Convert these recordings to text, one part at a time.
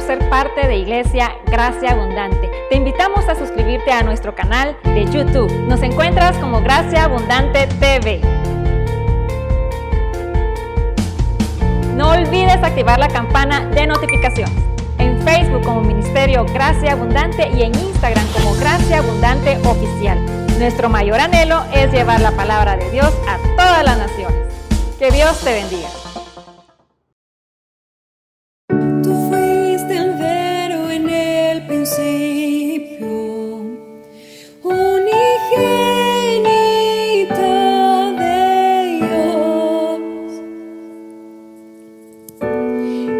ser parte de Iglesia Gracia Abundante. Te invitamos a suscribirte a nuestro canal de YouTube. Nos encuentras como Gracia Abundante TV. No olvides activar la campana de notificaciones. En Facebook como Ministerio Gracia Abundante y en Instagram como Gracia Abundante Oficial. Nuestro mayor anhelo es llevar la palabra de Dios a todas las naciones. Que Dios te bendiga. Tú fuiste el Verbo en el principio, unigénito de Dios.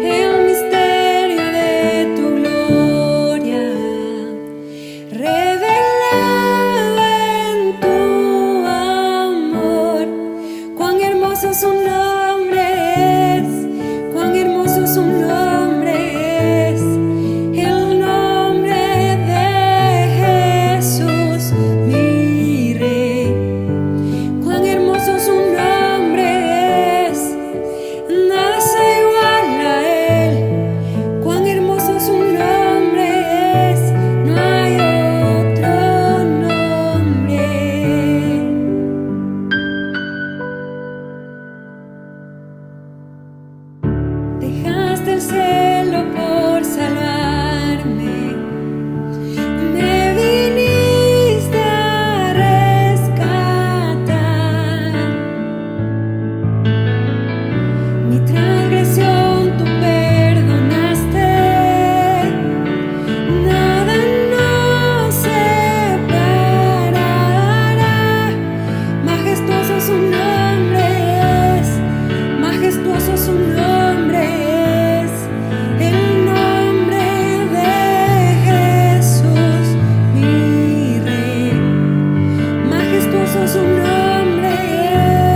El misterio de tu gloria revelado en tu amor. Cuán hermoso su nombre es, cuán hermoso su nombre es, el nombre de Jesús, mi Rey. Cuán hermoso su nombre es, nada se iguala a él. Cuán hermoso su nombre es, no hay otro nombre. Dejaste el cielo por salvarme, me viniste a rescatar. Mi transgresión tú perdonaste, nada nos separará. Majestuoso su nombre es, majestuoso su nombre es, el nombre de Jesús, mi Rey. Majestuoso su nombre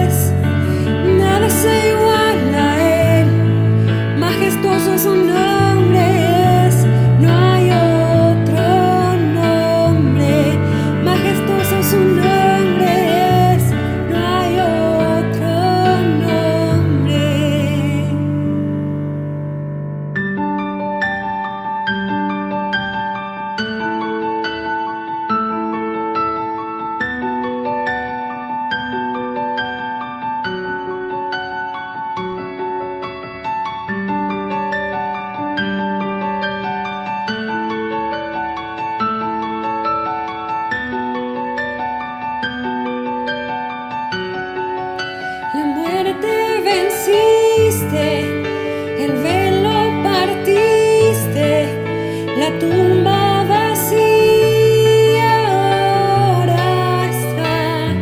es, nada se iguala a él. Majestuoso su nombre es, no hay otro nombre. Majestuoso su nombre es, no hay otro nombre. La muerte venciste, el velo partiste, la tumba vacía ahora está.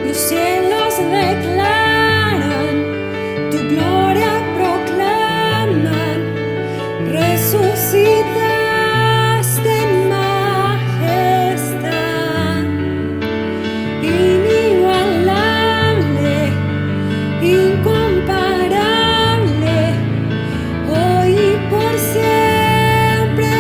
Los cielos declaran, tu gloria proclaman, resucitaste en majestad. Inigualable, incomparable, hoy y por siempre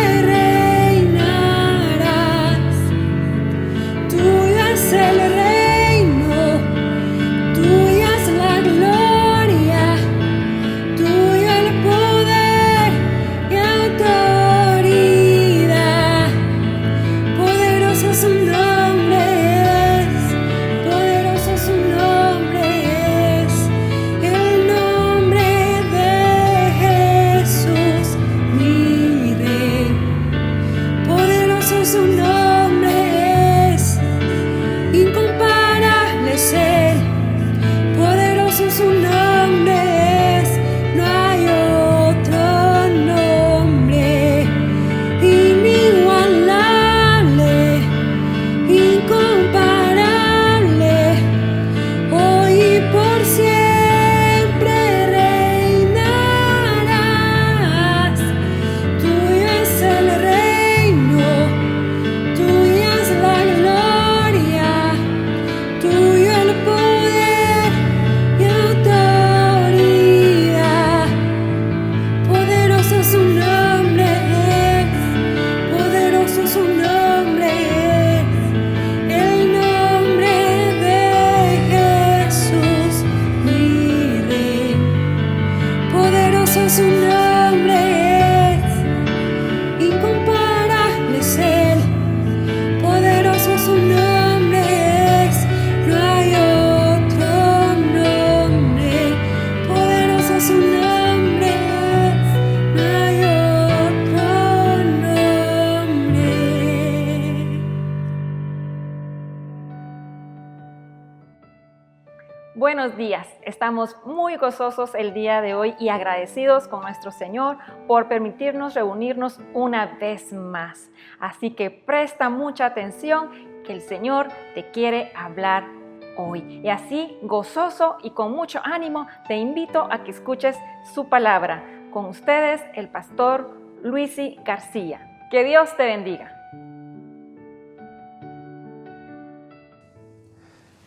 Buenos días, estamos muy gozosos el día de hoy y agradecidos con nuestro Señor por permitirnos reunirnos una vez más. Así que presta mucha atención que el Señor te quiere hablar hoy. Y así, gozoso y con mucho ánimo, te invito a que escuches su palabra. Con ustedes, el pastor Luisi García. Que Dios te bendiga.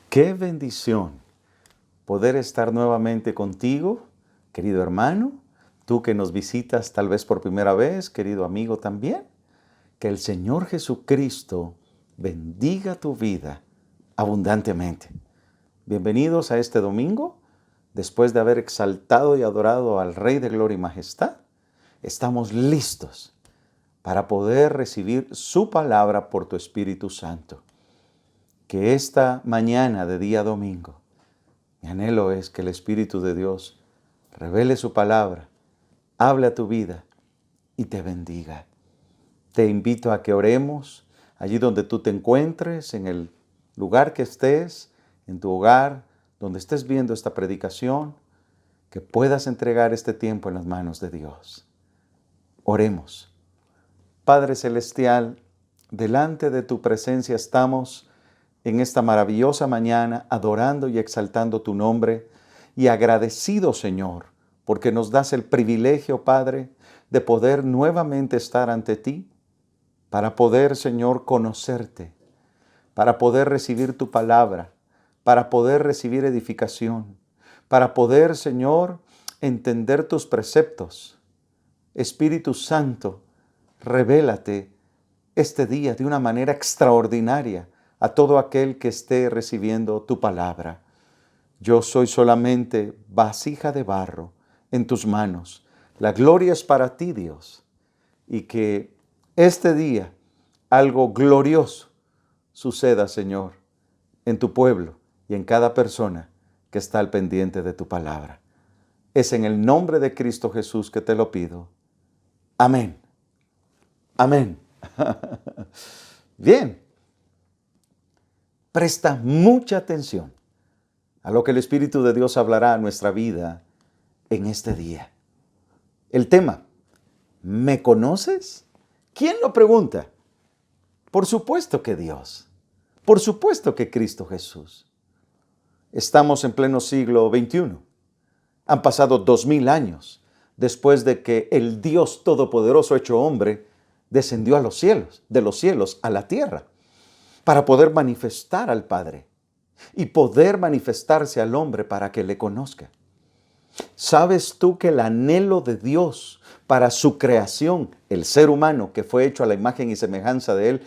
¡Qué bendición poder estar nuevamente contigo, querido hermano! Tú que nos visitas tal vez por primera vez, querido amigo también. Que el Señor Jesucristo bendiga tu vida abundantemente. Bienvenidos a este domingo. Después de haber exaltado y adorado al Rey de Gloria y Majestad, estamos listos para poder recibir su palabra por tu Espíritu Santo. Que esta mañana de día domingo, mi anhelo es que el Espíritu de Dios revele su palabra, hable a tu vida y te bendiga. Te invito a que oremos allí donde tú te encuentres, en el lugar que estés, en tu hogar, donde estés viendo esta predicación, que puedas entregar este tiempo en las manos de Dios. Oremos. Padre Celestial, delante de tu presencia estamos en esta maravillosa mañana, adorando y exaltando tu nombre y agradecido, Señor, porque nos das el privilegio, Padre, de poder nuevamente estar ante ti, para poder, Señor, conocerte, para poder recibir tu palabra, para poder recibir edificación, para poder, Señor, entender tus preceptos. Espíritu Santo, revélate este día de una manera extraordinaria a todo aquel que esté recibiendo tu palabra. Yo soy solamente vasija de barro en tus manos. La gloria es para ti, Dios. Y que este día algo glorioso suceda, Señor, en tu pueblo y en cada persona que está al pendiente de tu palabra. Es en el nombre de Cristo Jesús que te lo pido. Amén. Amén. Bien. Presta mucha atención a lo que el Espíritu de Dios hablará a nuestra vida en este día. El tema, ¿me conoces? ¿Quién lo pregunta? Por supuesto que Dios. Por supuesto que Cristo Jesús. Estamos en pleno siglo XXI. Han pasado 2000 años después de que el Dios Todopoderoso hecho hombre descendió a los cielos, de los cielos a la tierra, para poder manifestar al Padre y poder manifestarse al hombre para que le conozca. ¿Sabes tú que el anhelo de Dios para su creación, el ser humano que fue hecho a la imagen y semejanza de Él,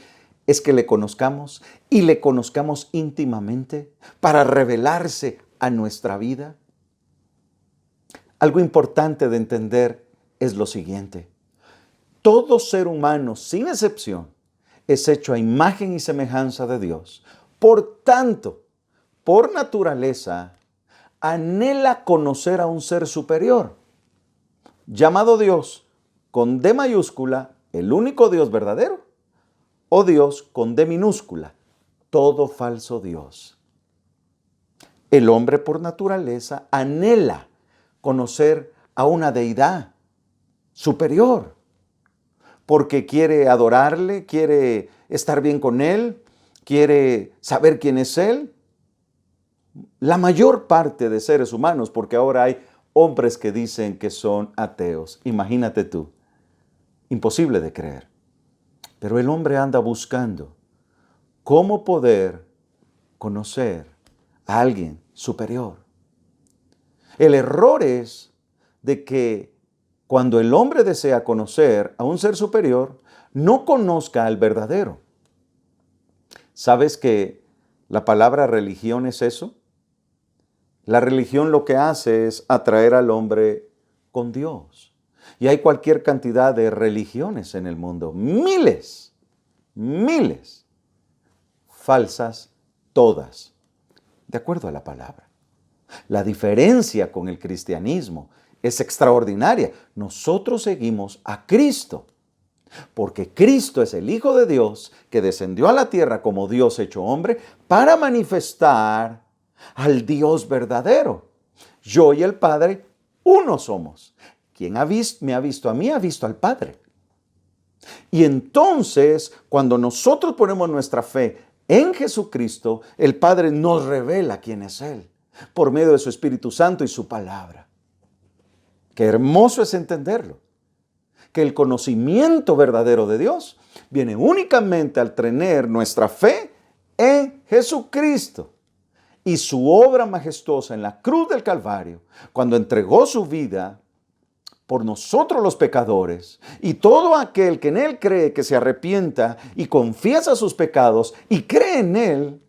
es que le conozcamos y le conozcamos íntimamente para revelarse a nuestra vida? Algo importante de entender es lo siguiente. Todo ser humano, sin excepción, es hecho a imagen y semejanza de Dios. Por tanto, por naturaleza, anhela conocer a un ser superior, llamado Dios con D mayúscula, el único Dios verdadero, o Dios con D minúscula, todo falso Dios. El hombre por naturaleza anhela conocer a una deidad superior, porque quiere adorarle, quiere estar bien con Él, quiere saber quién es Él. La mayor parte de seres humanos, porque ahora hay hombres que dicen que son ateos. Imagínate tú, imposible de creer. Pero el hombre anda buscando cómo poder conocer a alguien superior. El error es de que cuando el hombre desea conocer a un ser superior, no conozca al verdadero. ¿Sabes que la palabra religión es eso? La religión lo que hace es atraer al hombre con Dios. Y hay cualquier cantidad de religiones en el mundo. Miles. Falsas todas. De acuerdo a la palabra. La diferencia con el cristianismo es extraordinaria. Nosotros seguimos a Cristo, porque Cristo es el Hijo de Dios que descendió a la tierra como Dios hecho hombre para manifestar al Dios verdadero. Yo y el Padre, uno somos. Quien me ha visto a mí, ha visto al Padre. Y entonces, cuando nosotros ponemos nuestra fe en Jesucristo, el Padre nos revela quién es Él, por medio de su Espíritu Santo y su palabra. Qué hermoso es entenderlo, que el conocimiento verdadero de Dios viene únicamente al tener nuestra fe en Jesucristo y su obra majestuosa en la cruz del Calvario, cuando entregó su vida por nosotros los pecadores, y todo aquel que en Él cree, que se arrepienta y confiesa sus pecados y cree en Él,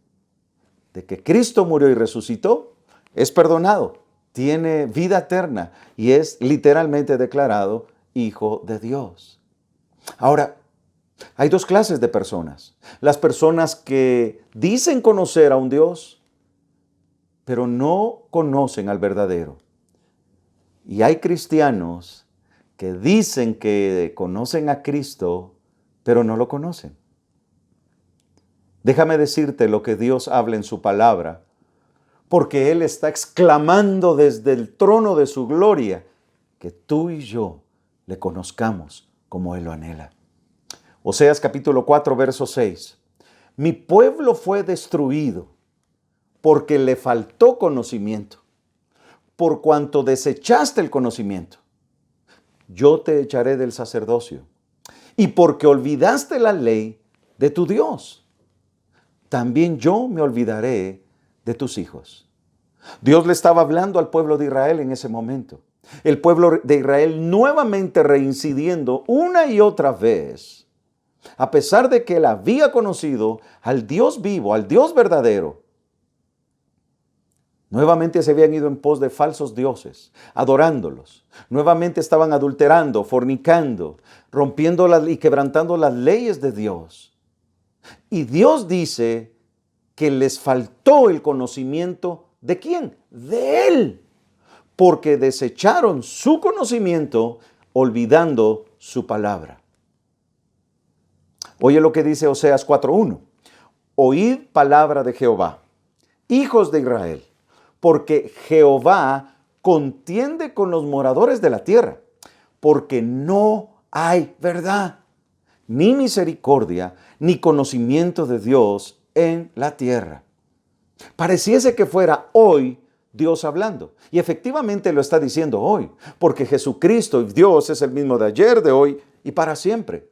de que Cristo murió y resucitó, es perdonado, tiene vida eterna y es literalmente declarado hijo de Dios. Ahora, hay dos clases de personas. Las personas que dicen conocer a un Dios, pero no conocen al verdadero. Y hay cristianos que dicen que conocen a Cristo, pero no lo conocen. Déjame decirte lo que Dios habla en su palabra, porque Él está exclamando desde el trono de su gloria que tú y yo le conozcamos como Él lo anhela. Oseas capítulo 4, verso 6. Mi pueblo fue destruido porque le faltó conocimiento. Por cuanto desechaste el conocimiento, yo te echaré del sacerdocio. Y porque olvidaste la ley de tu Dios, también yo me olvidaré de tus hijos. Dios le estaba hablando al pueblo de Israel en ese momento. El pueblo de Israel nuevamente reincidiendo una y otra vez, a pesar de que él había conocido al Dios vivo, al Dios verdadero. Nuevamente se habían ido en pos de falsos dioses, adorándolos. Nuevamente estaban adulterando, fornicando, rompiendo y quebrantando las leyes de Dios. Y Dios dice que les faltó el conocimiento ¿de quién? De Él. Porque desecharon su conocimiento olvidando su palabra. Oye lo que dice Oseas 4:1. Oíd palabra de Jehová, hijos de Israel. Porque Jehová contiende con los moradores de la tierra, porque no hay verdad, ni misericordia, ni conocimiento de Dios en la tierra. Pareciese que fuera hoy Dios hablando, y efectivamente lo está diciendo hoy, porque Jesucristo y Dios es el mismo de ayer, de hoy y para siempre.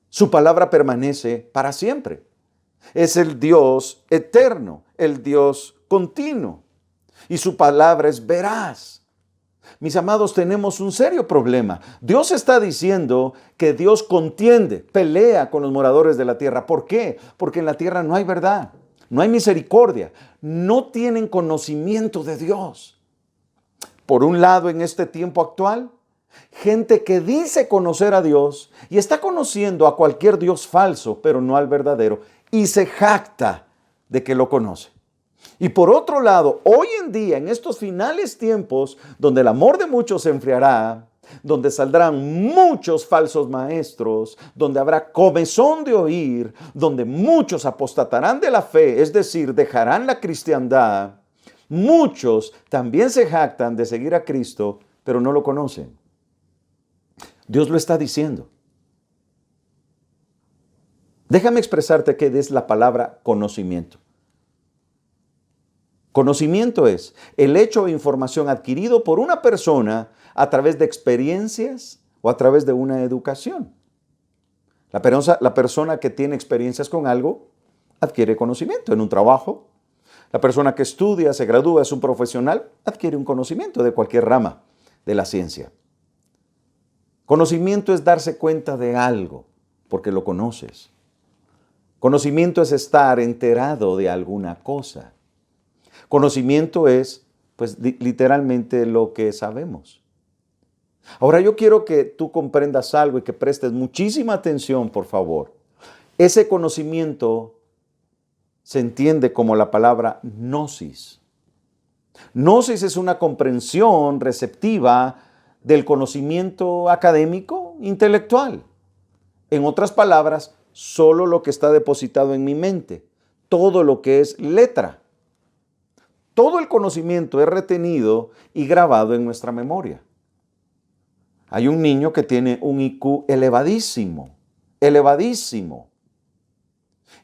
Su palabra permanece para siempre. Es el Dios eterno, el Dios continuo, y su palabra es veraz. Mis amados, tenemos un serio problema. Dios está diciendo que Dios contiende, pelea con los moradores de la tierra. ¿Por qué? Porque en la tierra no hay verdad, no hay misericordia, no tienen conocimiento de Dios. Por un lado, en este tiempo actual, gente que dice conocer a Dios y está conociendo a cualquier Dios falso, pero no al verdadero, y se jacta de que lo conoce. Y por otro lado, hoy en día, en estos finales tiempos, donde el amor de muchos se enfriará, donde saldrán muchos falsos maestros, donde habrá comezón de oír, donde muchos apostatarán de la fe, es decir, dejarán la cristiandad, muchos también se jactan de seguir a Cristo, pero no lo conocen. Dios lo está diciendo. Déjame expresarte qué es la palabra conocimiento. Conocimiento es el hecho o información adquirido por una persona a través de experiencias o a través de una educación. La persona que tiene experiencias con algo adquiere conocimiento en un trabajo. La persona que estudia, se gradúa, es un profesional, adquiere un conocimiento de cualquier rama de la ciencia. Conocimiento es darse cuenta de algo porque lo conoces. Conocimiento es estar enterado de alguna cosa. Conocimiento es, pues, literalmente lo que sabemos. Ahora yo quiero que tú comprendas algo y que prestes muchísima atención, por favor. Ese conocimiento se entiende como la palabra gnosis. Gnosis es una comprensión receptiva del conocimiento académico, intelectual. En otras palabras, solo lo que está depositado en mi mente, todo lo que es letra. todo el conocimiento es retenido y grabado en nuestra memoria. Hay un niño que tiene un IQ elevadísimo, elevadísimo.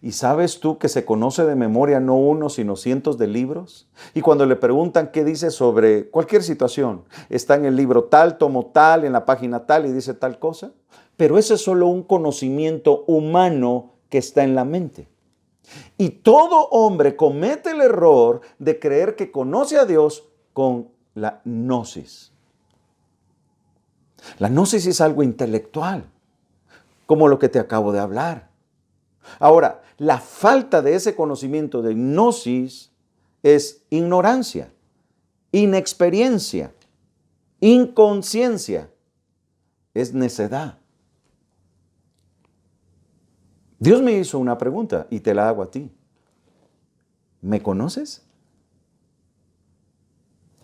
¿Y sabes tú que se conoce de memoria no uno, sino cientos de libros? Y cuando le preguntan qué dice sobre cualquier situación, está en el libro tal, tomo tal, en la página tal y dice tal cosa. Pero ese es solo un conocimiento humano que está en la mente. Y todo hombre comete el error de creer que conoce a Dios con la gnosis. La gnosis es algo intelectual, como lo que te acabo de hablar. Ahora, la falta de ese conocimiento de gnosis es ignorancia, inexperiencia, inconsciencia, es necedad. Dios me hizo una pregunta y te la hago a ti. ¿Me conoces?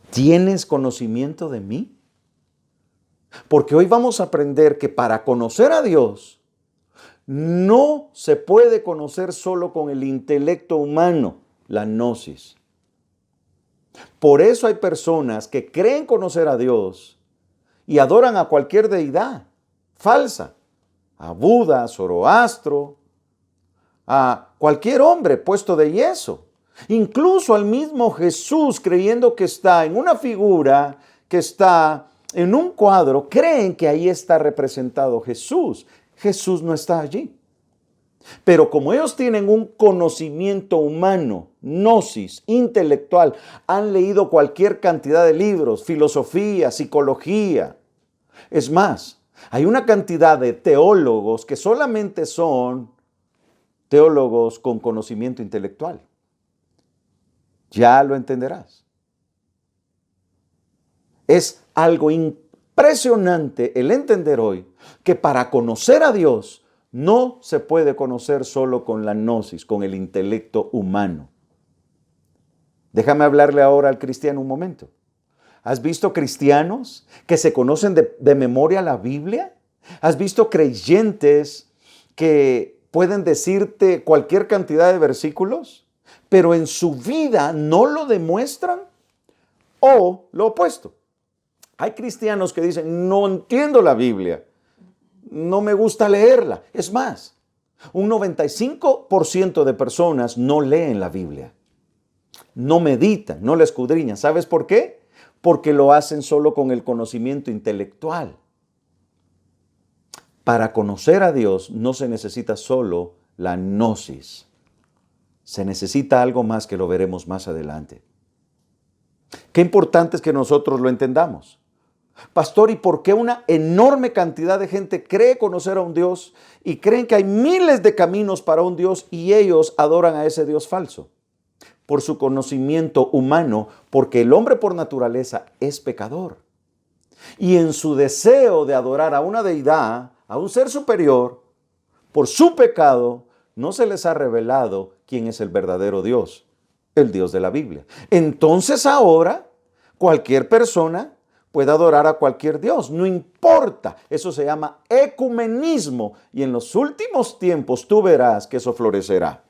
¿Tienes conocimiento de mí? Porque hoy vamos a aprender que para conocer a Dios no se puede conocer solo con el intelecto humano, la gnosis. Por eso hay personas que creen conocer a Dios y adoran a cualquier deidad falsa, a Buda, a Zoroastro, a cualquier hombre puesto de yeso, incluso al mismo Jesús, creyendo que está en una figura, que está en un cuadro, creen que ahí está representado Jesús. Jesús no está allí. Pero como ellos tienen un conocimiento humano, gnosis, intelectual, han leído cualquier cantidad de libros, filosofía, psicología. Es más, hay una cantidad de teólogos que solamente son teólogos con conocimiento intelectual. Ya lo entenderás. Es algo impresionante el entender hoy que para conocer a Dios no se puede conocer solo con la gnosis, con el intelecto humano. Déjame hablarle ahora al cristiano un momento. ¿Has visto cristianos que se conocen de memoria la Biblia? ¿Has visto creyentes que pueden decirte cualquier cantidad de versículos, pero en su vida no lo demuestran? O lo opuesto. Hay cristianos que dicen, no entiendo la Biblia, no me gusta leerla. Es más, un 95% de personas no leen la Biblia, no meditan, no la escudriñan. ¿Sabes por qué? Porque lo hacen solo con el conocimiento intelectual. Para conocer a Dios no se necesita solo la gnosis. Se necesita algo más que lo veremos más adelante. Qué importante es que nosotros lo entendamos. Pastor, ¿y por qué una enorme cantidad de gente cree conocer a un Dios y creen que hay miles de caminos para un Dios y ellos adoran a ese Dios falso? Por su conocimiento humano, porque el hombre por naturaleza es pecador. Y en su deseo de adorar a una deidad, a un ser superior, por su pecado, no se les ha revelado quién es el verdadero Dios, el Dios de la Biblia. Entonces ahora, cualquier persona puede adorar a cualquier Dios, no importa. Eso se llama ecumenismo y en los últimos tiempos tú verás que eso florecerá.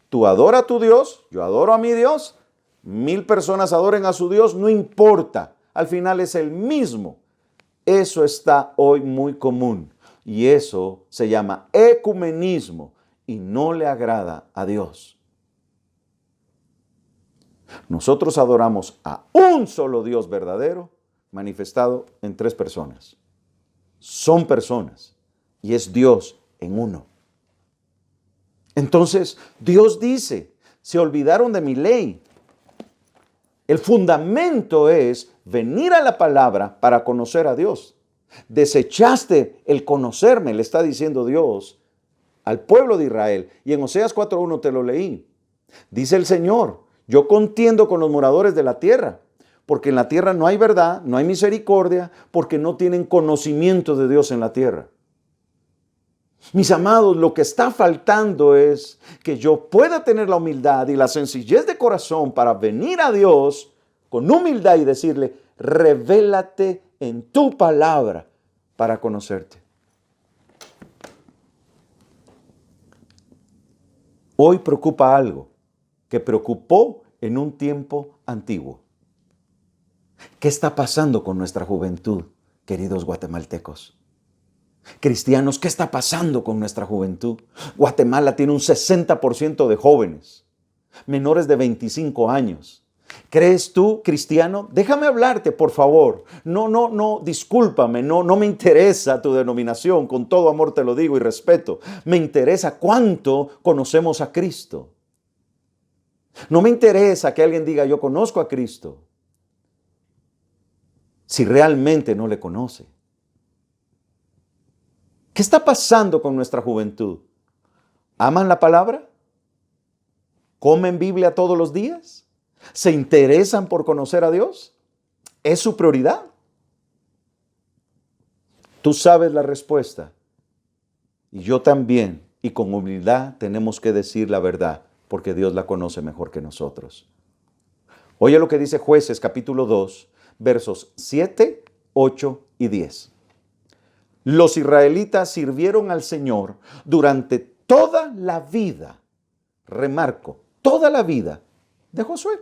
Tú adoras a tu Dios, yo adoro a mi Dios, 1000 personas adoren a su Dios, no importa. Al final es el mismo. Eso está hoy muy común y eso se llama ecumenismo y no le agrada a Dios. Nosotros adoramos a un solo Dios verdadero manifestado en 3 personas. Son personas y es Dios en uno. Entonces Dios dice, se olvidaron de mi ley. El fundamento es venir a la palabra para conocer a Dios. Desechaste el conocerme, le está diciendo Dios al pueblo de Israel. Y en Oseas 4:1 te lo leí. Dice el Señor, yo contiendo con los moradores de la tierra, porque en la tierra no hay verdad, no hay misericordia, porque no tienen conocimiento de Dios en la tierra. Mis amados, lo que está faltando es que yo pueda tener la humildad y la sencillez de corazón para venir a Dios con humildad y decirle, revélate en tu palabra para conocerte. Hoy preocupa algo que preocupó en un tiempo antiguo. ¿Qué está pasando con nuestra juventud, queridos guatemaltecos? Cristianos, ¿qué está pasando con nuestra juventud? Guatemala tiene un 60% de jóvenes, menores de 25 años. ¿Crees tú, cristiano? Déjame hablarte, por favor. No, discúlpame, no me interesa tu denominación, con todo amor te lo digo y respeto. Me interesa cuánto conocemos a Cristo. No me interesa que alguien diga, yo conozco a Cristo, si realmente no le conoce. ¿Qué está pasando con nuestra juventud? ¿Aman la palabra? ¿Comen Biblia todos los días? ¿Se interesan por conocer a Dios? ¿Es su prioridad? Tú sabes la respuesta. Y yo también. Y con humildad tenemos que decir la verdad, porque Dios la conoce mejor que nosotros. Oye lo que dice Jueces capítulo 2, versos 7, 8 y 10. Los israelitas sirvieron al Señor durante toda la vida, remarco, toda la vida de Josué.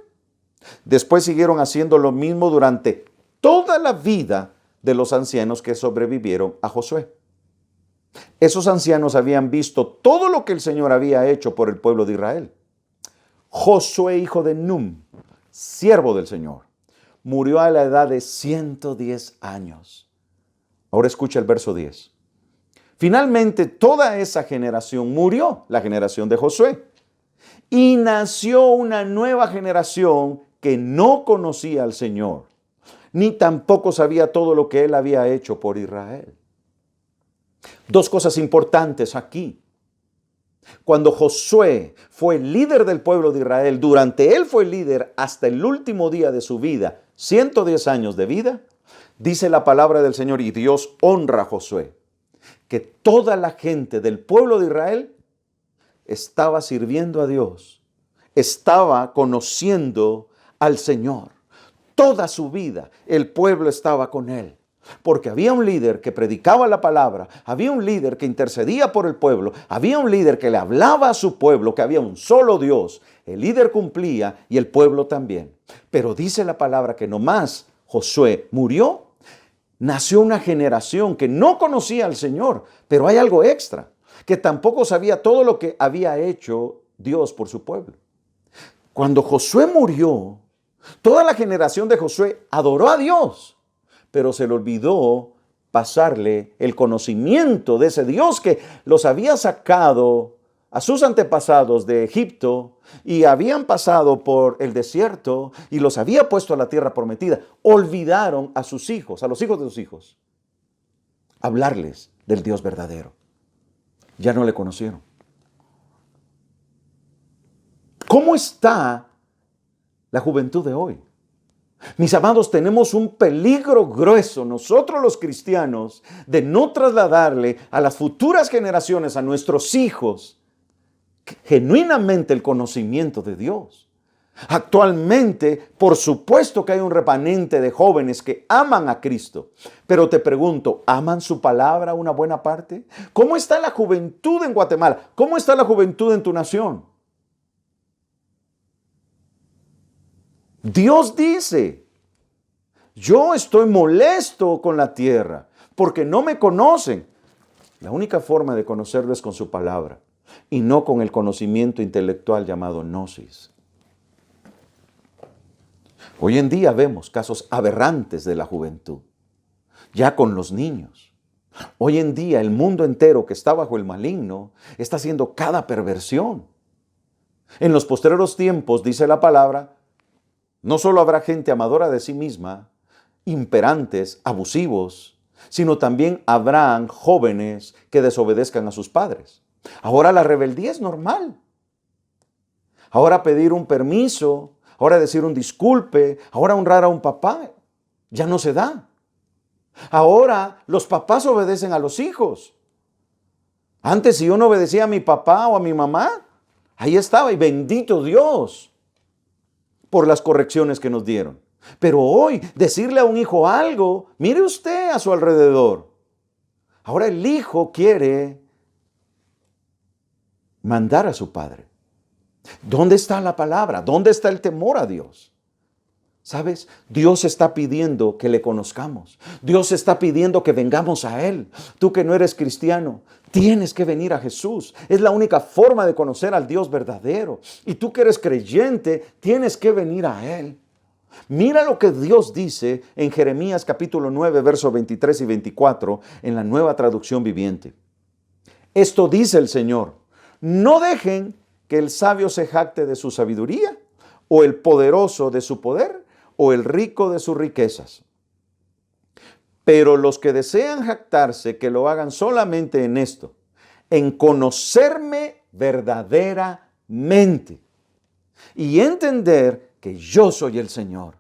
Después siguieron haciendo lo mismo durante toda la vida de los ancianos que sobrevivieron a Josué. Esos ancianos habían visto todo lo que el Señor había hecho por el pueblo de Israel. Josué, hijo de Num, siervo del Señor, murió a la edad de 110 años. Ahora escucha el verso 10. Finalmente toda esa generación murió, la generación de Josué, y nació una nueva generación que no conocía al Señor, ni tampoco sabía todo lo que Él había hecho por Israel. Dos cosas importantes aquí. Cuando Josué fue líder del pueblo de Israel, durante él fue líder hasta el último día de su vida, 110 años de vida, dice la palabra del Señor, y Dios honra a Josué, que toda la gente del pueblo de Israel estaba sirviendo a Dios, estaba conociendo al Señor. Toda su vida el pueblo estaba con él. Porque había un líder que predicaba la palabra, había un líder que intercedía por el pueblo, había un líder que le hablaba a su pueblo, que había un solo Dios. El líder cumplía y el pueblo también. Pero dice la palabra que nomás Josué murió, nació una generación que no conocía al Señor, pero hay algo extra, que tampoco sabía todo lo que había hecho Dios por su pueblo. Cuando Josué murió, toda la generación de Josué adoró a Dios, pero se le olvidó pasarle el conocimiento de ese Dios que los había sacado a sus antepasados de Egipto y habían pasado por el desierto y los había puesto a la tierra prometida. Olvidaron a sus hijos, a los hijos de sus hijos, hablarles del Dios verdadero. Ya no le conocieron. ¿Cómo está la juventud de hoy? Mis amados, tenemos un peligro grueso, nosotros los cristianos, de no trasladarle a las futuras generaciones, a nuestros hijos, genuinamente el conocimiento de Dios. Actualmente, por supuesto que hay un remanente de jóvenes que aman a Cristo, pero te pregunto, ¿aman su palabra una buena parte? ¿Cómo está la juventud en Guatemala? ¿Cómo está la juventud en tu nación? Dios dice, yo estoy molesto con la tierra porque no me conocen. La única forma de conocerlo es con su palabra y no con el conocimiento intelectual llamado gnosis. Hoy en día vemos casos aberrantes de la juventud, ya con los niños. Hoy en día el mundo entero que está bajo el maligno está haciendo cada perversión. En los postreros tiempos, dice la palabra, no solo habrá gente amadora de sí misma, imperantes, abusivos, sino también habrán jóvenes que desobedezcan a sus padres. Ahora la rebeldía es normal. Ahora pedir un permiso, ahora decir un disculpe, ahora honrar a un papá, ya no se da. Ahora los papás obedecen a los hijos. Antes, si yo no obedecía a mi papá o a mi mamá, ahí estaba, y bendito Dios por las correcciones que nos dieron. Pero hoy, decirle a un hijo algo, mire usted a su alrededor. Ahora el hijo quiere mandar a su padre. ¿Dónde está la palabra? ¿Dónde está el temor a Dios? ¿Sabes? Dios está pidiendo que le conozcamos. Dios está pidiendo que vengamos a Él. Tú que no eres cristiano, tienes que venir a Jesús. Es la única forma de conocer al Dios verdadero. Y tú que eres creyente, tienes que venir a Él. Mira lo que Dios dice en Jeremías capítulo 9, versos 23 y 24, en la Nueva Traducción Viviente. Esto dice el Señor: no dejen que el sabio se jacte de su sabiduría, o el poderoso de su poder, o el rico de sus riquezas. Pero los que desean jactarse, que lo hagan solamente en esto, en conocerme verdaderamente y entender que yo soy el Señor,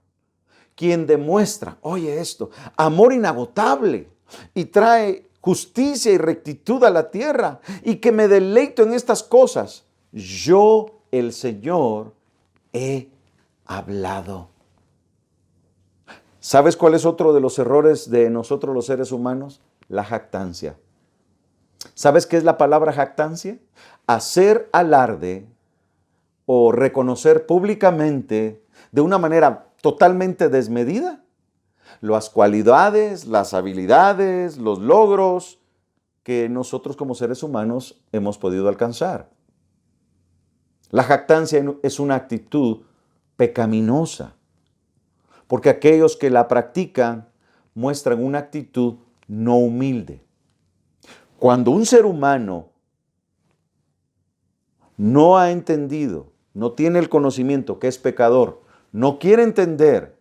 quien demuestra, oye esto, amor inagotable y trae justicia y rectitud a la tierra, y que me deleito en estas cosas. Yo, el Señor, he hablado. ¿Sabes cuál es otro de los errores de nosotros los seres humanos? La jactancia. ¿Sabes qué es la palabra jactancia? Hacer alarde o reconocer públicamente de una manera totalmente desmedida las cualidades, las habilidades, los logros que nosotros como seres humanos hemos podido alcanzar. La jactancia es una actitud pecaminosa, porque aquellos que la practican muestran una actitud no humilde. Cuando un ser humano no ha entendido, no tiene el conocimiento que es pecador, no quiere entender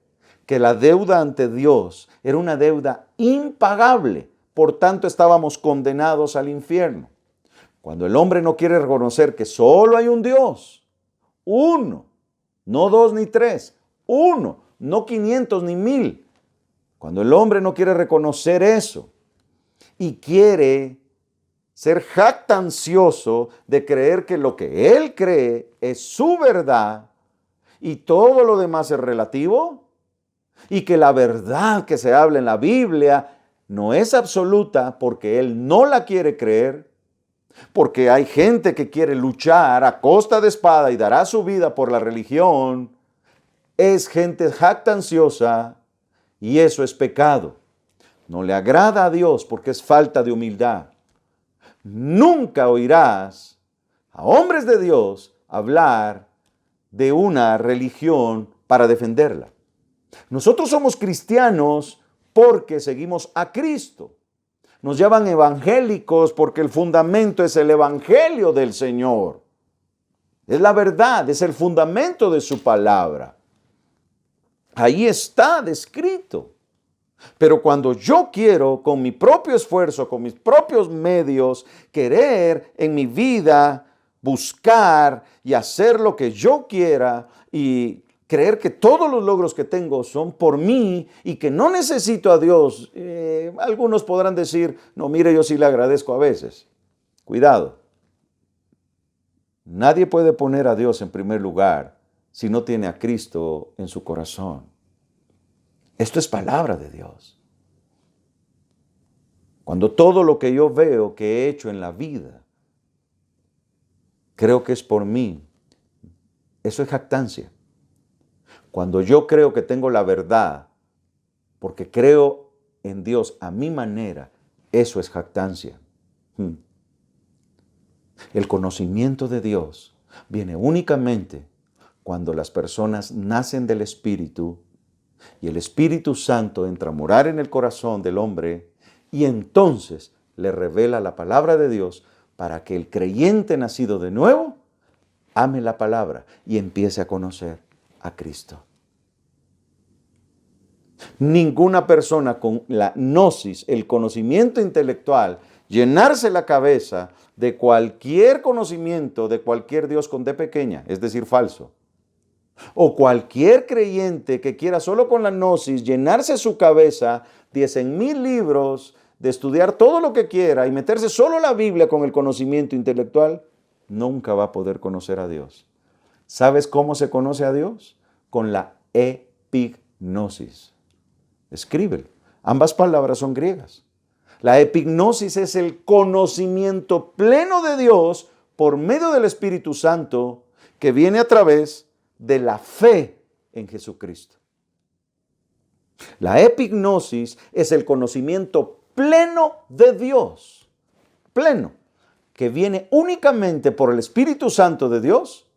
que la deuda ante Dios era una deuda impagable, por tanto estábamos condenados al infierno. Cuando el hombre no quiere reconocer que solo hay un Dios, uno, no dos ni tres, uno, no 500 ni 1000. Cuando el hombre no quiere reconocer eso y quiere ser jactancioso de creer que lo que él cree es su verdad y todo lo demás es relativo, y que la verdad que se habla en la Biblia no es absoluta porque él no la quiere creer, porque hay gente que quiere luchar a costa de espada y dará su vida por la religión, es gente jactanciosa y eso es pecado. No le agrada a Dios porque es falta de humildad. Nunca oirás a hombres de Dios hablar de una religión para defenderla. Nosotros somos cristianos porque seguimos a Cristo. Nos llaman evangélicos porque el fundamento es el evangelio del Señor. Es la verdad, es el fundamento de su palabra. Ahí está descrito. Pero cuando yo quiero, con mi propio esfuerzo, con mis propios medios, querer en mi vida buscar y hacer lo que yo quiera y creer que todos los logros que tengo son por mí y que no necesito a Dios, algunos podrán decir, no, mire, yo sí le agradezco a veces. Cuidado. Nadie puede poner a Dios en primer lugar si no tiene a Cristo en su corazón. Esto es palabra de Dios. Cuando todo lo que yo veo que he hecho en la vida, creo que es por mí, eso es jactancia. Cuando yo creo que tengo la verdad, porque creo en Dios a mi manera, eso es jactancia. El conocimiento de Dios viene únicamente cuando las personas nacen del Espíritu y el Espíritu Santo entra a morar en el corazón del hombre y entonces le revela la palabra de Dios para que el creyente nacido de nuevo ame la palabra y empiece a conocer a Cristo. Ninguna persona con la gnosis, el conocimiento intelectual, llenarse la cabeza de cualquier conocimiento de cualquier Dios con D pequeña, es decir, falso, o cualquier creyente que quiera solo con la gnosis llenarse su cabeza de 100,000 libros, de estudiar todo lo que quiera y meterse solo la Biblia con el conocimiento intelectual, nunca va a poder conocer a Dios. ¿Sabes cómo se conoce a Dios? Con la epignosis. Escríbelo. Ambas palabras son griegas. La epignosis es el conocimiento pleno de Dios por medio del Espíritu Santo que viene a través de la fe en Jesucristo. La epignosis es el conocimiento pleno de Dios, pleno, que viene únicamente por el Espíritu Santo de Dios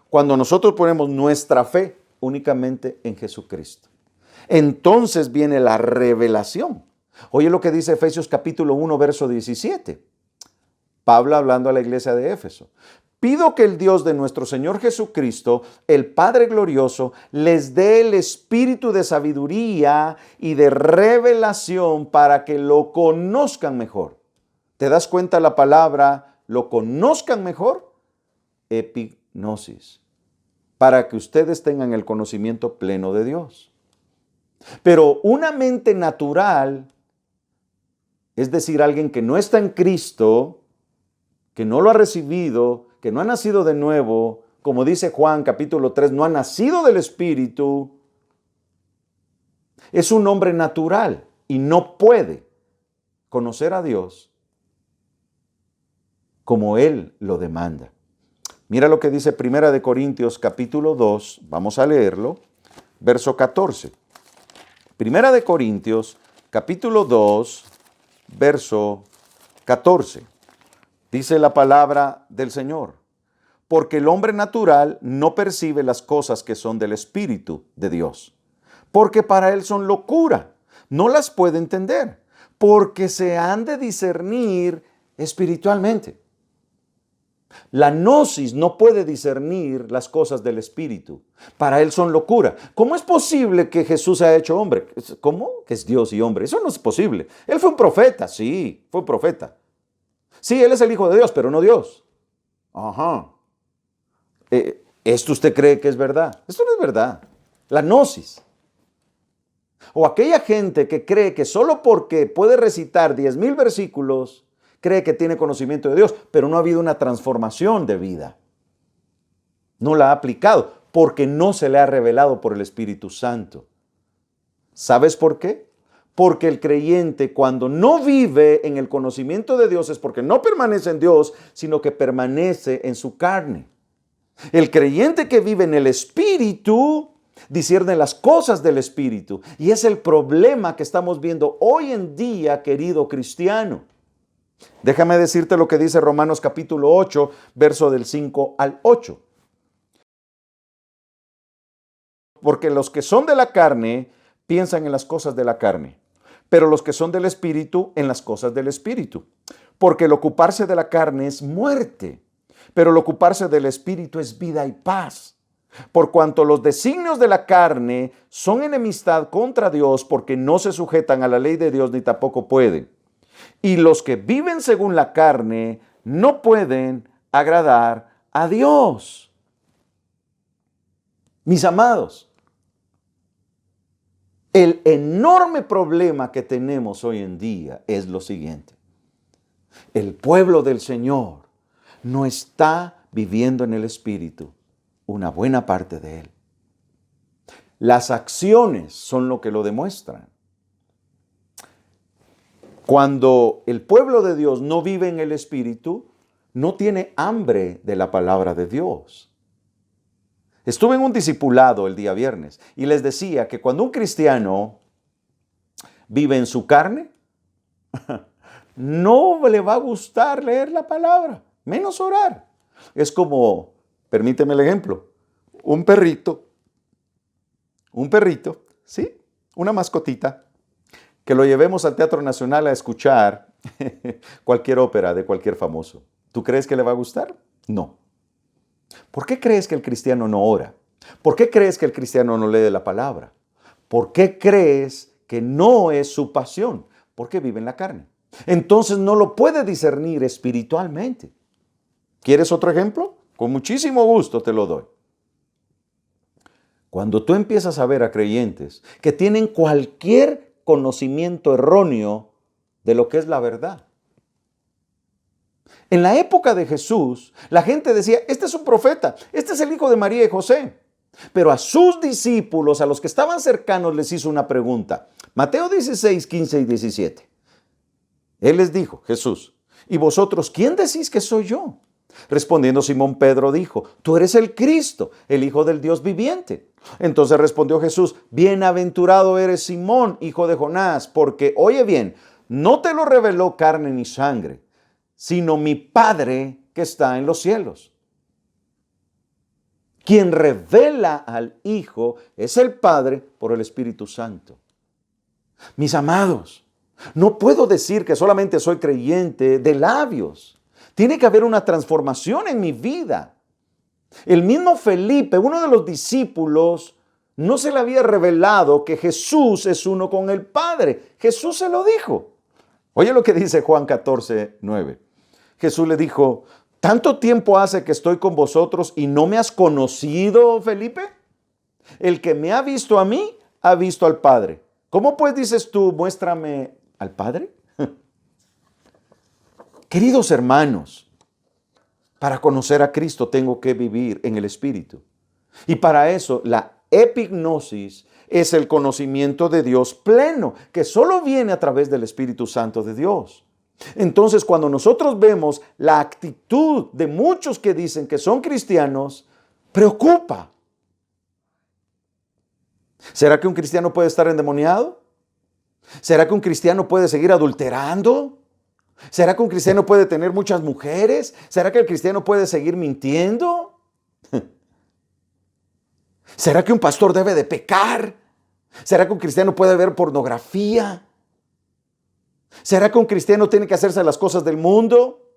cuando nosotros ponemos nuestra fe únicamente en Jesucristo. Entonces viene la revelación. Oye lo que dice Efesios capítulo 1, verso 17. Pablo hablando a la iglesia de Éfeso. Pido que el Dios de nuestro Señor Jesucristo, el Padre glorioso, les dé el espíritu de sabiduría y de revelación para que lo conozcan mejor. ¿Te das cuenta la palabra lo conozcan mejor? Epignosis. Para que ustedes tengan el conocimiento pleno de Dios. Pero una mente natural, es decir, alguien que no está en Cristo, que no lo ha recibido, que no ha nacido de nuevo, como dice Juan capítulo 3, no ha nacido del Espíritu, es un hombre natural y no puede conocer a Dios como Él lo demanda. Mira lo que dice 1 Corintios capítulo 2, vamos a leerlo, verso 14. 1 Corintios capítulo 2, verso 14. Dice la palabra del Señor, porque el hombre natural no percibe las cosas que son del Espíritu de Dios, porque para él son locura, no las puede entender, porque se han de discernir espiritualmente. La gnosis no puede discernir las cosas del Espíritu, para él son locura. ¿Cómo es posible que Jesús se haya hecho hombre? ¿Cómo? Que es Dios y hombre. Eso no es posible. Él fue un profeta, sí, fue un profeta. Sí, Él es el Hijo de Dios, pero no Dios. Ajá. ¿Esto usted cree que es verdad? Esto no es verdad. La gnosis. O aquella gente que cree que solo porque puede recitar 10,000 versículos, cree que tiene conocimiento de Dios, pero no ha habido una transformación de vida. No la ha aplicado porque no se le ha revelado por el Espíritu Santo. ¿Sabes por qué? Porque el creyente cuando no vive en el conocimiento de Dios es porque no permanece en Dios, sino que permanece en su carne. El creyente que vive en el Espíritu discierne las cosas del Espíritu. Y es el problema que estamos viendo hoy en día, querido cristiano. Déjame decirte lo que dice Romanos capítulo 8, verso del 5 al 8. Porque los que son de la carne piensan en las cosas de la carne, pero los que son del Espíritu en las cosas del Espíritu. Porque el ocuparse de la carne es muerte, pero el ocuparse del Espíritu es vida y paz. Por cuanto los designios de la carne son enemistad contra Dios, porque no se sujetan a la ley de Dios ni tampoco pueden. Y los que viven según la carne no pueden agradar a Dios. Mis amados, el enorme problema que tenemos hoy en día es lo siguiente. El pueblo del Señor no está viviendo en el Espíritu, una buena parte de él. Las acciones son lo que lo demuestran. Cuando el pueblo de Dios no vive en el Espíritu, no tiene hambre de la palabra de Dios. Estuve en un discipulado el día viernes y les decía que cuando un cristiano vive en su carne, no le va a gustar leer la palabra, menos orar. Es como, permíteme el ejemplo, un perrito, ¿sí? Una mascotita, que lo llevemos al Teatro Nacional a escuchar cualquier ópera de cualquier famoso. ¿Tú crees que le va a gustar? No. ¿Por qué crees que el cristiano no ora? ¿Por qué crees que el cristiano no lee la palabra? ¿Por qué crees que no es su pasión? Porque vive en la carne. Entonces no lo puede discernir espiritualmente. ¿Quieres otro ejemplo? Con muchísimo gusto te lo doy. Cuando tú empiezas a ver a creyentes que tienen cualquier conocimiento erróneo de lo que es la verdad. En la época de Jesús, la gente decía, este es un profeta, este es el hijo de María y José. Pero a sus discípulos, a los que estaban cercanos, les hizo una pregunta. Mateo 16, 15 y 17. Él les dijo, Jesús, ¿y vosotros quién decís que soy yo? Respondiendo Simón Pedro dijo, tú eres el Cristo, el Hijo del Dios viviente. Entonces respondió Jesús, bienaventurado eres Simón, hijo de Jonás, porque, oye bien, no te lo reveló carne ni sangre, sino mi Padre que está en los cielos. Quien revela al Hijo es el Padre por el Espíritu Santo. Mis amados, no puedo decir que solamente soy creyente de labios. Tiene que haber una transformación en mi vida. El mismo Felipe, uno de los discípulos, no se le había revelado que Jesús es uno con el Padre. Jesús se lo dijo. Oye lo que dice Juan 14:9. Jesús le dijo, ¿tanto tiempo hace que estoy con vosotros y no me has conocido, Felipe? El que me ha visto a mí, ha visto al Padre. ¿Cómo pues dices tú, muéstrame al Padre? Queridos hermanos, para conocer a Cristo tengo que vivir en el Espíritu. Y para eso la epignosis es el conocimiento de Dios pleno, que solo viene a través del Espíritu Santo de Dios. Entonces, cuando nosotros vemos la actitud de muchos que dicen que son cristianos, preocupa. ¿Será que un cristiano puede estar endemoniado? ¿Será que un cristiano puede seguir adulterando? ¿Será que un cristiano puede tener muchas mujeres? ¿Será que el cristiano puede seguir mintiendo? ¿Será que un pastor debe de pecar? ¿Será que un cristiano puede ver pornografía? ¿Será que un cristiano tiene que hacerse las cosas del mundo?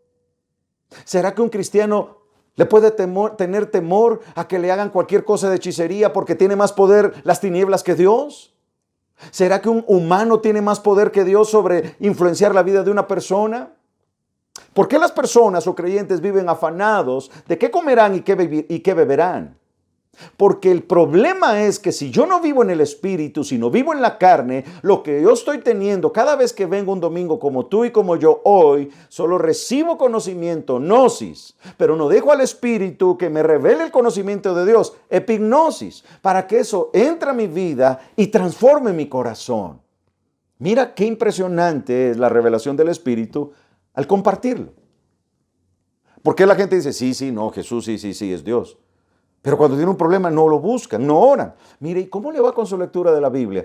¿Será que un cristiano le puede tener temor a que le hagan cualquier cosa de hechicería porque tiene más poder las tinieblas que Dios? ¿Será que un humano tiene más poder que Dios sobre influenciar la vida de una persona? ¿Por qué las personas o creyentes viven afanados de qué comerán y qué beberán? Porque el problema es que si yo no vivo en el Espíritu, si no vivo en la carne, lo que yo estoy teniendo cada vez que vengo un domingo como tú y como yo hoy, solo recibo conocimiento, gnosis, pero no dejo al Espíritu que me revele el conocimiento de Dios, epignosis, para que eso entre a mi vida y transforme mi corazón. Mira qué impresionante es la revelación del Espíritu al compartirlo. ¿Por qué la gente dice, sí, no, Jesús, sí, es Dios? Pero cuando tiene un problema no lo buscan, no oran. Mire, ¿y cómo le va con su lectura de la Biblia?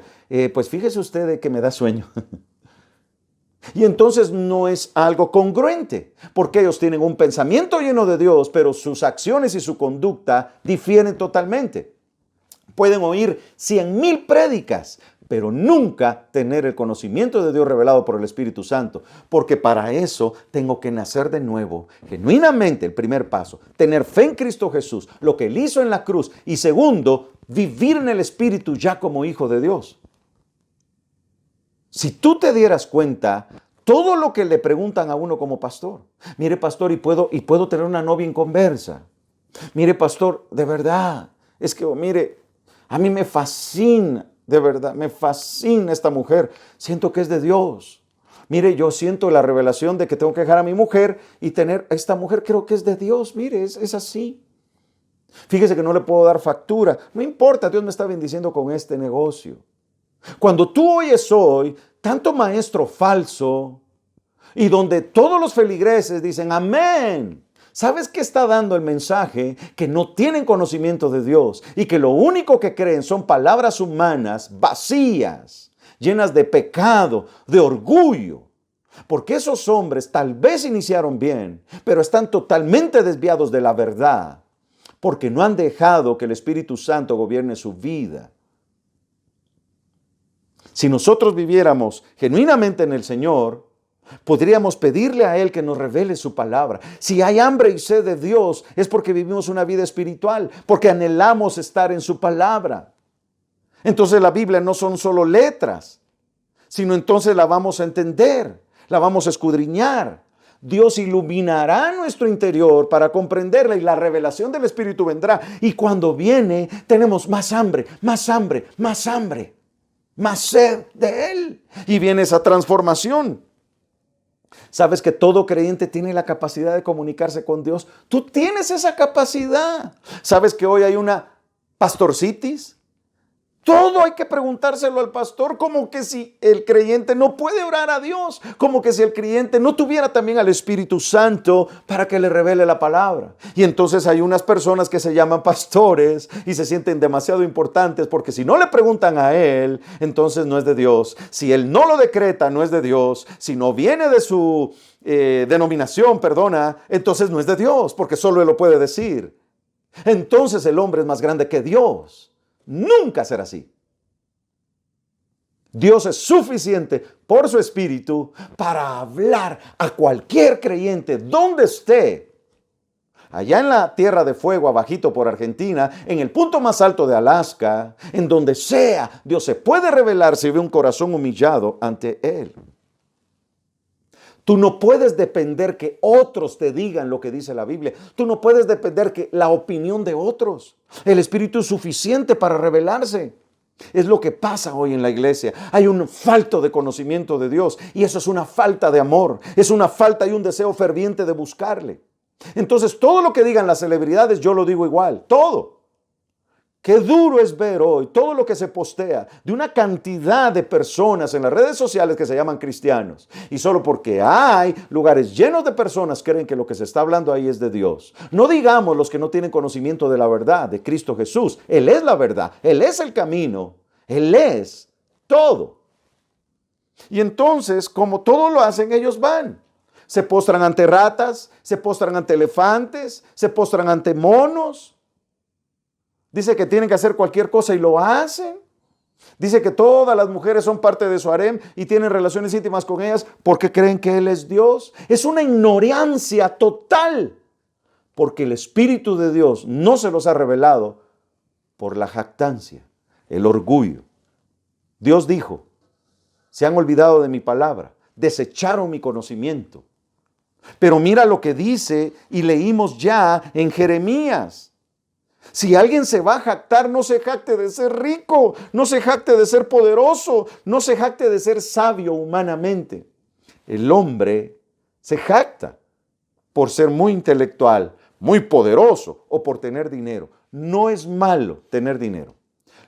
Pues fíjese usted de que me da sueño. Y entonces no es algo congruente, porque ellos tienen un pensamiento lleno de Dios, pero sus acciones y su conducta difieren totalmente. Pueden oír 100,000 prédicas, pero nunca tener el conocimiento de Dios revelado por el Espíritu Santo, porque para eso tengo que nacer de nuevo, genuinamente el primer paso, tener fe en Cristo Jesús, lo que Él hizo en la cruz, y segundo, vivir en el Espíritu ya como hijo de Dios. Si tú te dieras cuenta, todo lo que le preguntan a uno como pastor, mire pastor, y puedo tener una novia inconversa, mire pastor, de verdad, es que mire, a mí me fascina, de verdad, me fascina esta mujer. Siento que es de Dios. Mire, yo siento la revelación de que tengo que dejar a mi mujer y tener a esta mujer, creo que es de Dios. Mire, es así. Fíjese que no le puedo dar factura. No importa, Dios me está bendiciendo con este negocio. Cuando tú oyes hoy tanto maestro falso y donde todos los feligreses dicen amén, ¿sabes qué está dando el mensaje? Que no tienen conocimiento de Dios y que lo único que creen son palabras humanas vacías, llenas de pecado, de orgullo. Porque esos hombres tal vez iniciaron bien, pero están totalmente desviados de la verdad, porque no han dejado que el Espíritu Santo gobierne su vida. Si nosotros viviéramos genuinamente en el Señor, podríamos pedirle a Él que nos revele su palabra. Si hay hambre y sed de Dios, es porque vivimos una vida espiritual, porque anhelamos estar en su palabra. Entonces la Biblia no son solo letras, sino entonces la vamos a entender, la vamos a escudriñar. Dios iluminará nuestro interior para comprenderla y la revelación del Espíritu vendrá. Y cuando viene, tenemos más hambre, más hambre, más hambre, más sed de Él. Y viene esa transformación. ¿Sabes que todo creyente tiene la capacidad de comunicarse con Dios? Tú tienes esa capacidad. ¿Sabes que hoy hay una pastorcitis? Todo hay que preguntárselo al pastor, como que si el creyente no puede orar a Dios, como que si el creyente no tuviera también al Espíritu Santo para que le revele la palabra. Y entonces hay unas personas que se llaman pastores y se sienten demasiado importantes porque si no le preguntan a él, entonces no es de Dios. Si él no lo decreta, no es de Dios. Si no viene de su denominación, entonces no es de Dios porque solo él lo puede decir. Entonces el hombre es más grande que Dios. Nunca será así. Dios es suficiente por su Espíritu para hablar a cualquier creyente donde esté. Allá en la Tierra de Fuego, abajito por Argentina, en el punto más alto de Alaska, en donde sea, Dios se puede revelar si ve un corazón humillado ante Él. Tú no puedes depender que otros te digan lo que dice la Biblia. Tú no puedes depender que la opinión de otros. El Espíritu es suficiente para revelarse. Es lo que pasa hoy en la iglesia. Hay un falto de conocimiento de Dios y eso es una falta de amor. Es una falta y un deseo ferviente de buscarle. Entonces todo lo que digan las celebridades yo lo digo igual. Todo. Qué duro es ver hoy todo lo que se postea de una cantidad de personas en las redes sociales que se llaman cristianos. Y solo porque hay lugares llenos de personas creen que lo que se está hablando ahí es de Dios. No digamos los que no tienen conocimiento de la verdad, de Cristo Jesús. Él es la verdad, Él es el camino, Él es todo. Y entonces, como todo lo hacen, ellos van. Se postran ante ratas, se postran ante elefantes, se postran ante monos. Dice que tienen que hacer cualquier cosa y lo hacen. Dice que todas las mujeres son parte de su harem y tienen relaciones íntimas con ellas porque creen que Él es Dios. Es una ignorancia total porque el Espíritu de Dios no se los ha revelado por la jactancia, el orgullo. Dios dijo, se han olvidado de mi palabra, desecharon mi conocimiento. Pero mira lo que dice y leímos ya en Jeremías. Si alguien se va a jactar, no se jacte de ser rico, no se jacte de ser poderoso, no se jacte de ser sabio humanamente. El hombre se jacta por ser muy intelectual, muy poderoso o por tener dinero. No es malo tener dinero.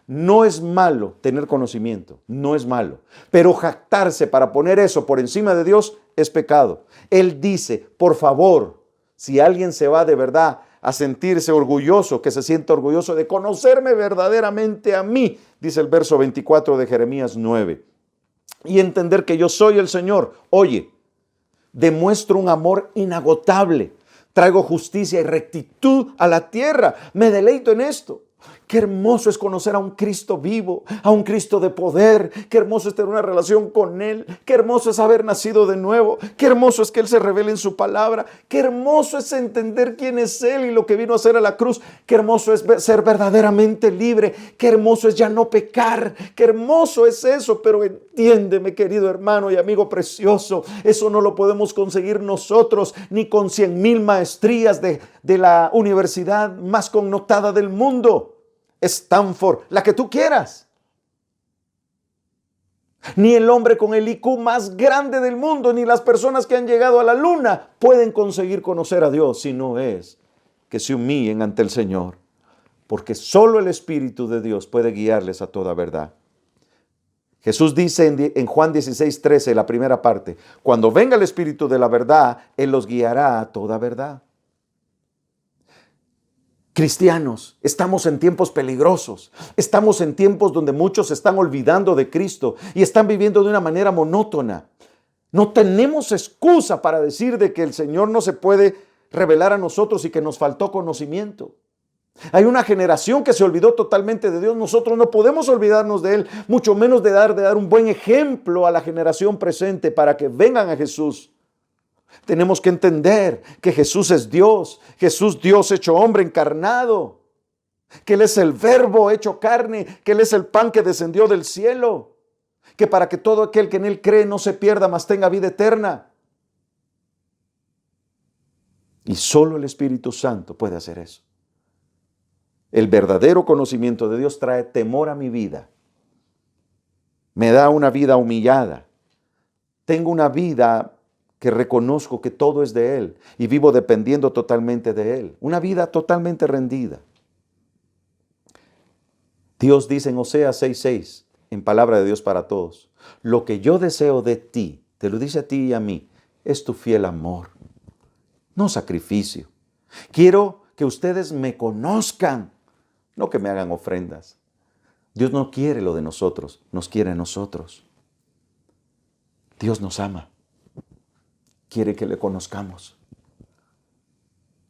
No es malo tener conocimiento, no es malo. Pero jactarse para poner eso por encima de Dios es pecado. Él dice, por favor, si alguien se va de verdad a sentirse orgulloso, que se sienta orgulloso de conocerme verdaderamente a mí, dice el verso 24 de Jeremías 9, y entender que yo soy el Señor. Oye, demuestro un amor inagotable, traigo justicia y rectitud a la tierra, me deleito en esto. Qué hermoso es conocer a un Cristo vivo, a un Cristo de poder. Qué hermoso es tener una relación con Él. Qué hermoso es haber nacido de nuevo. Qué hermoso es que Él se revele en su palabra. Qué hermoso es entender quién es Él y lo que vino a hacer a la cruz. Qué hermoso es ser verdaderamente libre. Qué hermoso es ya no pecar. Qué hermoso es eso. Pero entiéndeme, querido hermano y amigo precioso, eso no lo podemos conseguir nosotros ni con 100,000 maestrías de la universidad más connotada del mundo. Stanford, la que tú quieras. Ni el hombre con el IQ más grande del mundo, ni las personas que han llegado a la luna pueden conseguir conocer a Dios si no es que se humillen ante el Señor, porque solo el Espíritu de Dios puede guiarles a toda verdad. Jesús dice en Juan 16:13, la primera parte, cuando venga el Espíritu de la verdad, Él los guiará a toda verdad. Cristianos, estamos en tiempos peligrosos, estamos en tiempos donde muchos se están olvidando de Cristo y están viviendo de una manera monótona. No tenemos excusa para decir de que el Señor no se puede revelar a nosotros y que nos faltó conocimiento. Hay una generación que se olvidó totalmente de Dios. Nosotros no podemos olvidarnos de Él, mucho menos de dar un buen ejemplo a la generación presente para que vengan a Jesús. Tenemos que entender que Jesús es Dios, Jesús Dios hecho hombre encarnado, que Él es el verbo hecho carne, que Él es el pan que descendió del cielo, que para que todo aquel que en Él cree no se pierda, mas tenga vida eterna. Y solo el Espíritu Santo puede hacer eso. El verdadero conocimiento de Dios trae temor a mi vida. Me da una vida humillada. Tengo una vida que reconozco que todo es de Él y vivo dependiendo totalmente de Él. Una vida totalmente rendida. Dios dice en Oseas 6:6, en palabra de Dios para todos, lo que yo deseo de ti, te lo dice a ti y a mí, es tu fiel amor, no sacrificio. Quiero que ustedes me conozcan, no que me hagan ofrendas. Dios no quiere lo de nosotros, nos quiere a nosotros. Dios nos ama, quiere que le conozcamos.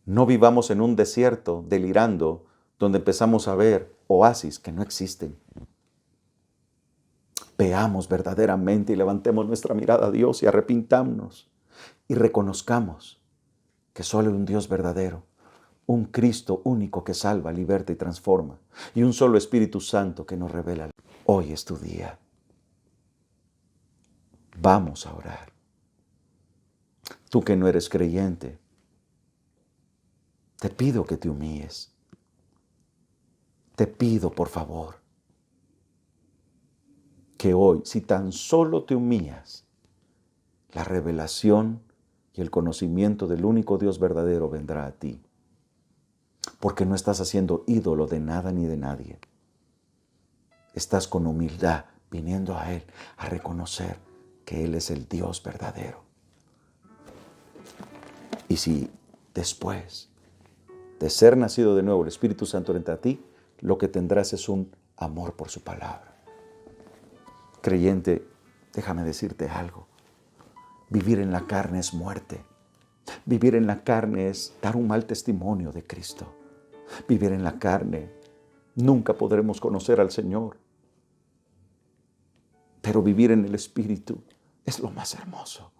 No vivamos en un desierto delirando donde empezamos a ver oasis que no existen. Veamos verdaderamente y levantemos nuestra mirada a Dios y arrepintámonos y reconozcamos que solo hay un Dios verdadero, un Cristo único que salva, liberta y transforma, y un solo Espíritu Santo que nos revela. Hoy es tu día. Vamos a orar. Tú que no eres creyente, te pido que te humilles. Te pido, por favor, que hoy, si tan solo te humillas, la revelación y el conocimiento del único Dios verdadero vendrá a ti. Porque no estás haciendo ídolo de nada ni de nadie. Estás con humildad viniendo a Él a reconocer que Él es el Dios verdadero. Y si después de ser nacido de nuevo el Espíritu Santo entra a ti, lo que tendrás es un amor por su palabra. Creyente, déjame decirte algo. Vivir en la carne es muerte. Vivir en la carne es dar un mal testimonio de Cristo. Vivir en la carne, nunca podremos conocer al Señor. Pero vivir en el Espíritu es lo más hermoso.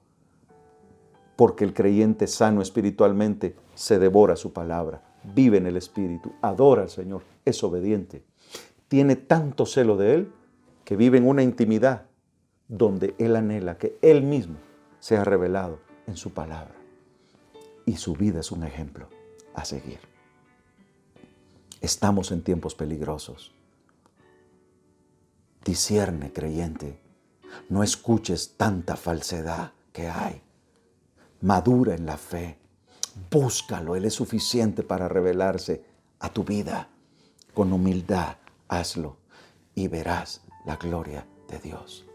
Porque el creyente sano espiritualmente se devora su palabra, vive en el Espíritu, adora al Señor, es obediente. Tiene tanto celo de Él que vive en una intimidad donde Él anhela que Él mismo sea revelado en su palabra. Y su vida es un ejemplo a seguir. Estamos en tiempos peligrosos. Discierne, creyente, no escuches tanta falsedad que hay. Madura en la fe. Búscalo, Él es suficiente para revelarse a tu vida. Con humildad, hazlo y verás la gloria de Dios.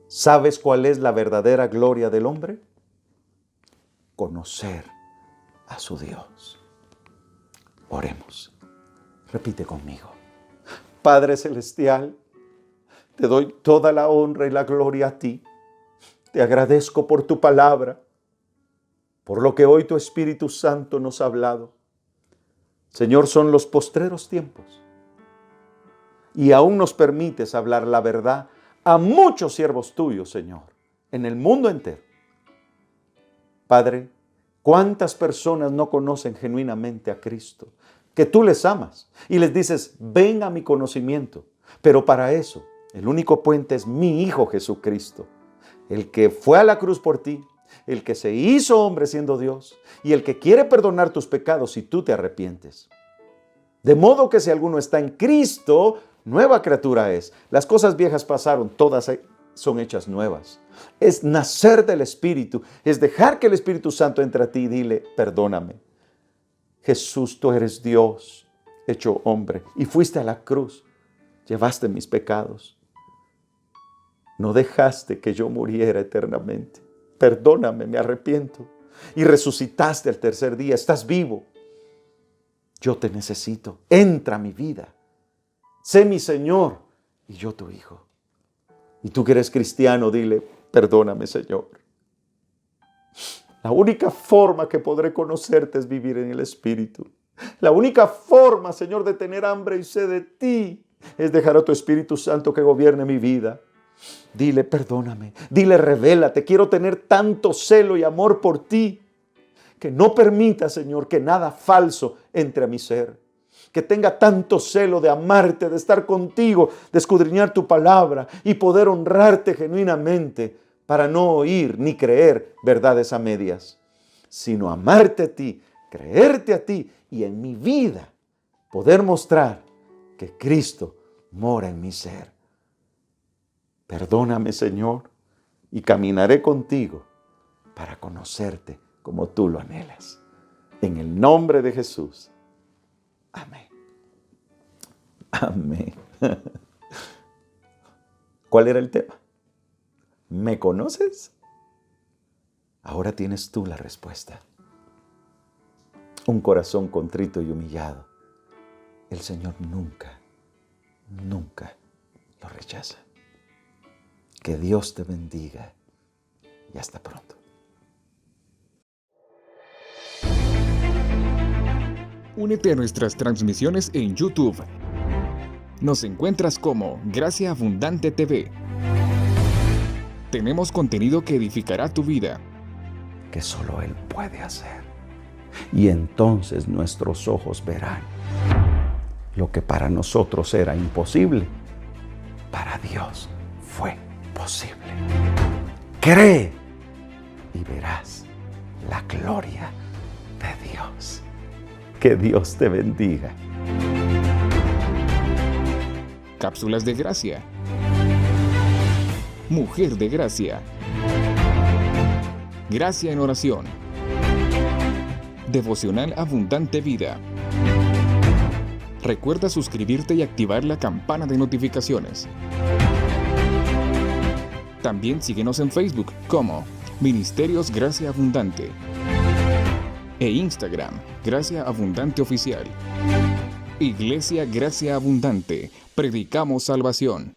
¿Sabes cuál es la verdadera gloria del hombre? Conocer a su Dios. Oremos. Repite conmigo. Padre Celestial, te doy toda la honra y la gloria a ti. Te agradezco por tu palabra, por lo que hoy tu Espíritu Santo nos ha hablado. Señor, son los postreros tiempos y aún nos permites hablar la verdad a muchos siervos tuyos, Señor, en el mundo entero. Padre, ¿cuántas personas no conocen genuinamente a Cristo? Que tú les amas y les dices, ven a mi conocimiento. Pero para eso, el único puente es mi Hijo Jesucristo, el que fue a la cruz por ti, el que se hizo hombre siendo Dios y el que quiere perdonar tus pecados si tú te arrepientes. De modo que si alguno está en Cristo, nueva criatura es. Las cosas viejas pasaron, todas son hechas nuevas. Es nacer del Espíritu, es dejar que el Espíritu Santo entre a ti y dile, perdóname. Jesús, tú eres Dios hecho hombre y fuiste a la cruz, llevaste mis pecados. No dejaste que yo muriera eternamente. Perdóname, me arrepiento. Y resucitaste al tercer día, estás vivo. Yo te necesito, entra a mi vida. Sé mi Señor y yo tu Hijo. Y tú que eres cristiano, dile, perdóname, Señor. La única forma que podré conocerte es vivir en el Espíritu. La única forma, Señor, de tener hambre y sed de ti es dejar a tu Espíritu Santo que gobierne mi vida. Dile, perdóname. Dile, revélate. Quiero tener tanto celo y amor por ti que no permita, Señor, que nada falso entre a mi ser. Que tenga tanto celo de amarte, de estar contigo, de escudriñar tu palabra y poder honrarte genuinamente para no oír ni creer verdades a medias, sino amarte a ti, creerte a ti y en mi vida poder mostrar que Cristo mora en mi ser. Perdóname, Señor, y caminaré contigo para conocerte como tú lo anhelas. En el nombre de Jesús. Amén. Amén. ¿Cuál era el tema? ¿Me conoces? Ahora tienes tú la respuesta. Un corazón contrito y humillado. El Señor nunca lo rechaza. Que Dios te bendiga y hasta pronto. Únete a nuestras transmisiones en YouTube. Nos encuentras como Gracia Abundante TV. Tenemos contenido que edificará tu vida. Que solo Él puede hacer. Y entonces nuestros ojos verán lo que para nosotros era imposible. Para Dios fue posible. Cree y verás la gloria de Dios. Que Dios te bendiga. Cápsulas de gracia. Mujer de gracia. Gracia en oración. Devocional Abundante Vida. Recuerda suscribirte y activar la campana de notificaciones. También síguenos en Facebook como Ministerios Gracia Abundante e Instagram Gracia Abundante Oficial. Iglesia Gracia Abundante. Predicamos salvación.